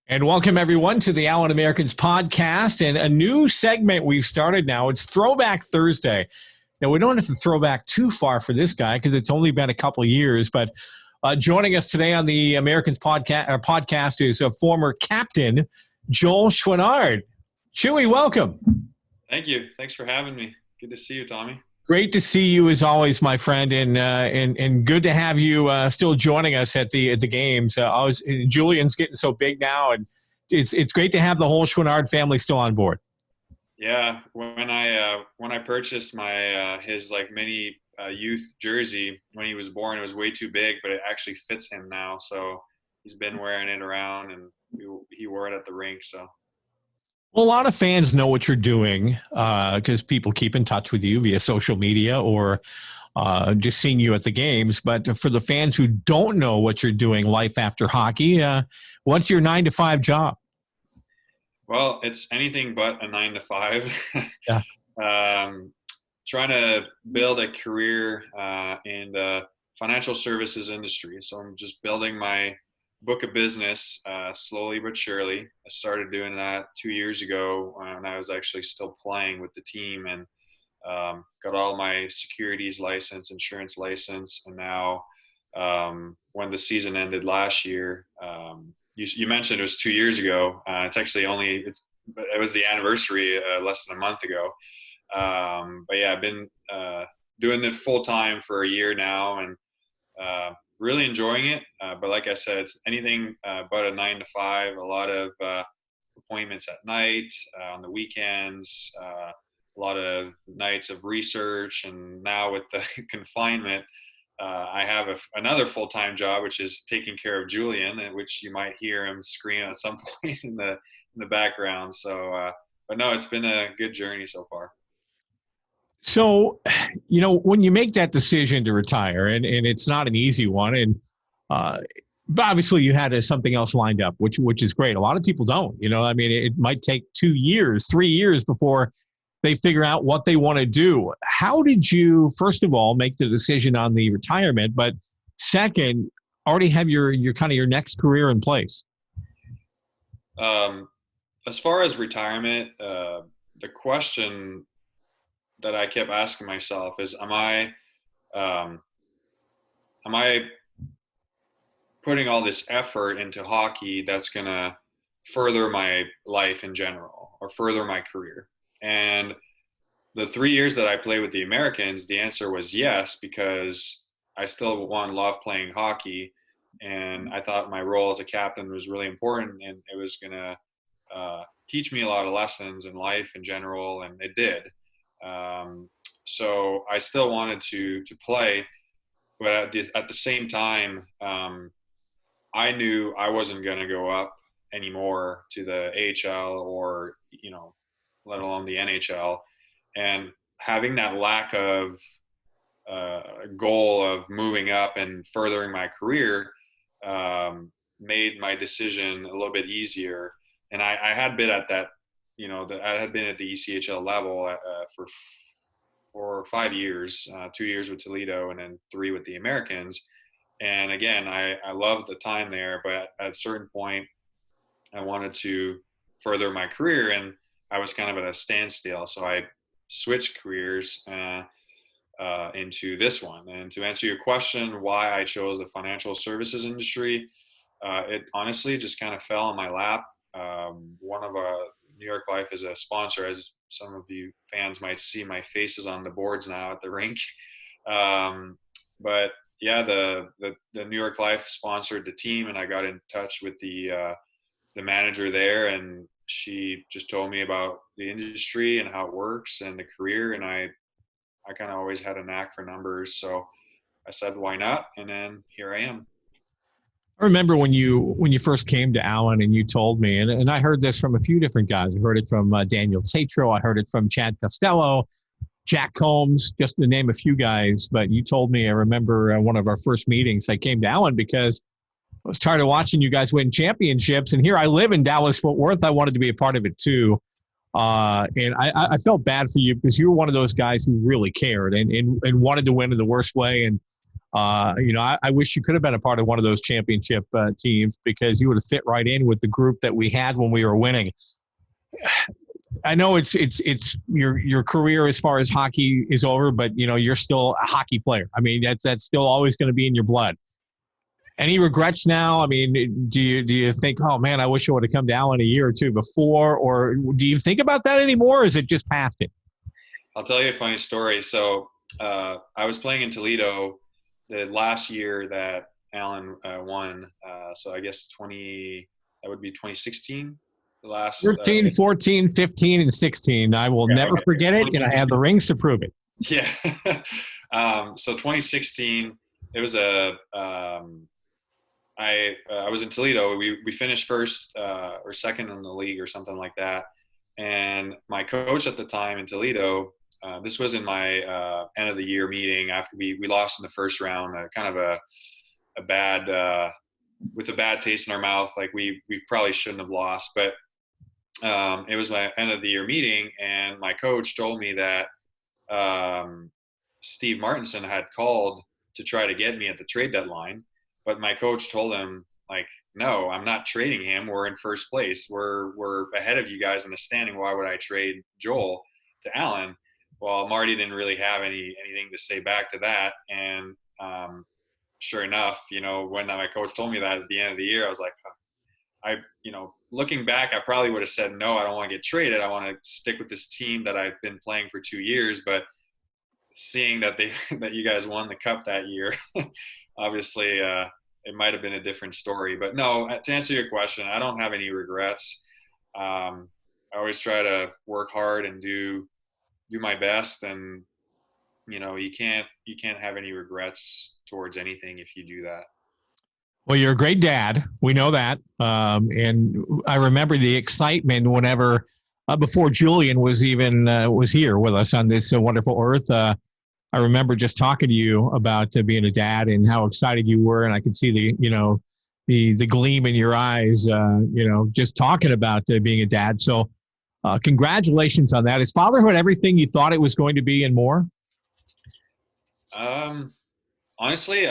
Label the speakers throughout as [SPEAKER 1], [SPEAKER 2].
[SPEAKER 1] And welcome, everyone, to the Allen Americans podcast and a new segment we've started now. It's Throwback Thursday. Now, we don't have to throw back too far for this guy because it's only been a couple of years, but joining us today on the Americans podcast is a former captain, Joel Chouinard. Chewy, welcome.
[SPEAKER 2] Thank you. Thanks for having me. Good to see you, Tommy.
[SPEAKER 1] Great to see you as always, my friend, and good to have you still joining us at the games. Julian's getting so big now, and it's great to have the whole Chouinard family still on board.
[SPEAKER 2] Yeah, when I purchased my his mini youth jersey when he was born, it was way too big, but it actually fits him now. So he's been wearing it around, and he wore it at the rink. So.
[SPEAKER 1] Well, a lot of fans know what you're doing because people keep in touch with you via social media or just seeing you at the games. But for the fans who don't know what you're doing, life after hockey, what's your 9-to-5 job?
[SPEAKER 2] Well, it's anything but a 9-to-5.
[SPEAKER 1] Yeah.
[SPEAKER 2] Trying to build a career in the financial services industry. So I'm just building my book of business slowly but surely. I started doing that 2 years ago when I was actually still playing with the team, and got all my securities license, insurance license, and now when the season ended last year, you mentioned it was 2 years ago. It's actually it was the anniversary less than a month ago. But yeah, I've been doing it full time for a year now, and really enjoying it, but like I said, it's anything but a 9-to-5. A lot of appointments at night, on the weekends, a lot of nights of research, and now with the confinement, I have another full-time job, which is taking care of Julian, which you might hear him scream at some point in the background. So, but no, it's been a good journey so far.
[SPEAKER 1] So, when you make that decision to retire, and it's not an easy one, and but obviously you had something else lined up, which is great. A lot of people don't. It might take 2 years, 3 years before they figure out what they want to do. How did you, first of all, make the decision on the retirement, but second, already have your kind of your next career in place?
[SPEAKER 2] As far as retirement, the question that I kept asking myself is, am I putting all this effort into hockey that's going to further my life in general or further my career? And the 3 years that I played with the Americans, the answer was yes, because I still love playing hockey, and I thought my role as a captain was really important, and it was going to teach me a lot of lessons in life in general, and it did. So I still wanted to play, but at the same time, I knew I wasn't going to go up anymore to the AHL or, let alone the NHL. And having that lack of goal of moving up and furthering my career made my decision a little bit easier. And I had been at that. I had been at the ECHL level for 5 years, 2 years with Toledo and then 3 with the Americans. And again, I loved the time there, but at a certain point, I wanted to further my career, and I was kind of at a standstill. So I switched careers into this one. And to answer your question, why I chose the financial services industry, it honestly just kind of fell in my lap. One of New York Life is a sponsor, as some of you fans might see my faces on the boards now at the rink. But yeah, the New York Life sponsored the team, and I got in touch with the manager there, and she just told me about the industry and how it works and the career. And I kind of always had a knack for numbers, so I said, why not? And then here I am.
[SPEAKER 1] I remember when you first came to Allen and you told me, and I heard this from a few different guys. I heard it from Daniel Tatro. I heard it from Chad Costello, Jack Combs, just to name a few guys. But you told me, I remember one of our first meetings, I came to Allen because I was tired of watching you guys win championships. And here I live in Dallas-Fort Worth. I wanted to be a part of it too. And I felt bad for you because you were one of those guys who really cared and wanted to win in the worst way. And I wish you could have been a part of one of those championship teams, because you would have fit right in with the group that we had when we were winning. I know it's your career as far as hockey is over, but you're still a hockey player. I mean, that's still always going to be in your blood. Any regrets now? I mean, do you think, oh man, I wish I would have come down a year or two before, or do you think about that anymore? Or is it just past it?
[SPEAKER 2] I'll tell you a funny story. So I was playing in Toledo the last year that Alan won. So I guess that would be 2016. The last
[SPEAKER 1] 13, 14, 15, and 16. I will never forget it, and I have the rings to prove it.
[SPEAKER 2] Yeah. So 2016, it was I was in Toledo. We finished first or second in the league or something like that. And my coach at the time in Toledo, this was in my end of the year meeting after we lost in the first round, kind of a bad with a bad taste in our mouth. Like we probably shouldn't have lost, but it was my end of the year meeting, and my coach told me that Steve Martinson had called to try to get me at the trade deadline, but my coach told him, like, no, I'm not trading him. We're in first place. We're ahead of you guys in the standing. Why would I trade Joel to Alan? Well, Marty didn't really have anything to say back to that, and sure enough, when my coach told me that at the end of the year, I was like, looking back, I probably would have said, no, I don't want to get traded. I want to stick with this team that I've been playing for 2 years. But seeing that that you guys won the cup that year, obviously it might have been a different story. But no, to answer your question, I don't have any regrets. I always try to work hard and do my best. And, you can't have any regrets towards anything if you do that.
[SPEAKER 1] Well, you're a great dad. We know that. And I remember the excitement whenever, before Julian was even was here with us on this wonderful earth. I remember just talking to you about being a dad and how excited you were. And I could see the gleam in your eyes, just talking about being a dad. So congratulations on that. Is fatherhood everything you thought it was going to be and more?
[SPEAKER 2] Honestly,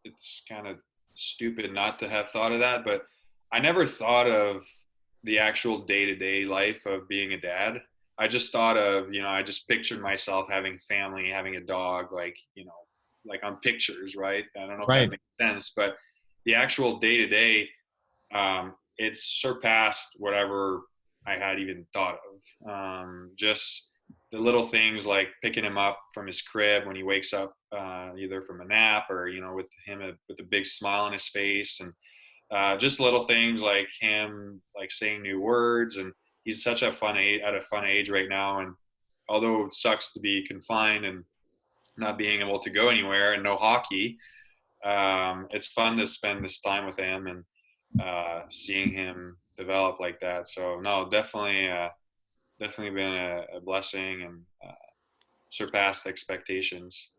[SPEAKER 2] it's kind of stupid not to have thought of that, but I never thought of the actual day-to-day life of being a dad. I just thought of, I just pictured myself having family, having a dog, like on pictures, right? I don't know if that makes sense, but the actual day-to-day, it's surpassed whatever I had even thought of. Just the little things like picking him up from his crib when he wakes up, either from a nap or, with him with a big smile on his face, and just little things like him, like saying new words. And he's such at a fun age right now. And although it sucks to be confined and not being able to go anywhere and no hockey, it's fun to spend this time with him and seeing him develop like that. So no, definitely been a blessing and surpassed expectations.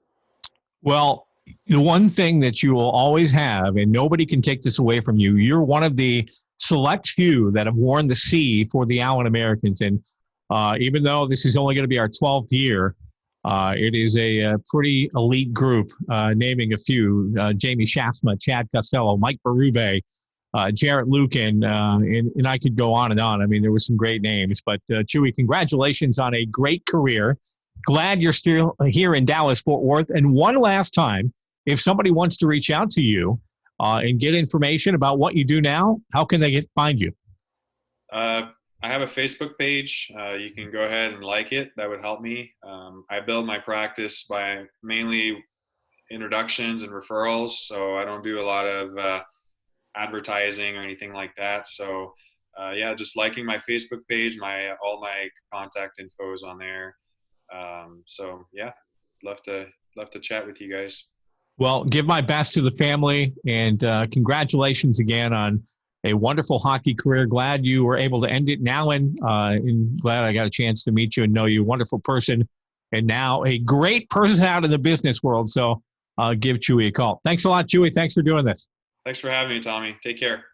[SPEAKER 1] Well, the one thing that you will always have, and nobody can take this away from you, you're one of the select few that have worn the C for the Allen Americans. And even though this is only going to be our 12th year, it is a pretty elite group, naming a few: Jamie Shafsma, Chad Costello, Mike Berube, Jarrett Lucan, and I could go on and on. I mean, there were some great names. But Chewy, congratulations on a great career. Glad you're still here in Dallas, Fort Worth. And one last time, if somebody wants to reach out to you and get information about what you do now, how can they find you?
[SPEAKER 2] I have a Facebook page. You can go ahead and like it. That would help me. I build my practice by mainly introductions and referrals. So I don't do a lot of advertising or anything like that. So just liking my Facebook page, all my contact info is on there. Love to chat with you guys.
[SPEAKER 1] Well, give my best to the family, and congratulations again on a wonderful hockey career. Glad you were able to end it now, and glad I got a chance to meet you and know you. A wonderful person, and now a great person out in the business world. So give Chewy a call. Thanks a lot, Chewy. Thanks for doing this.
[SPEAKER 2] Thanks for having me, Tommy. Take care.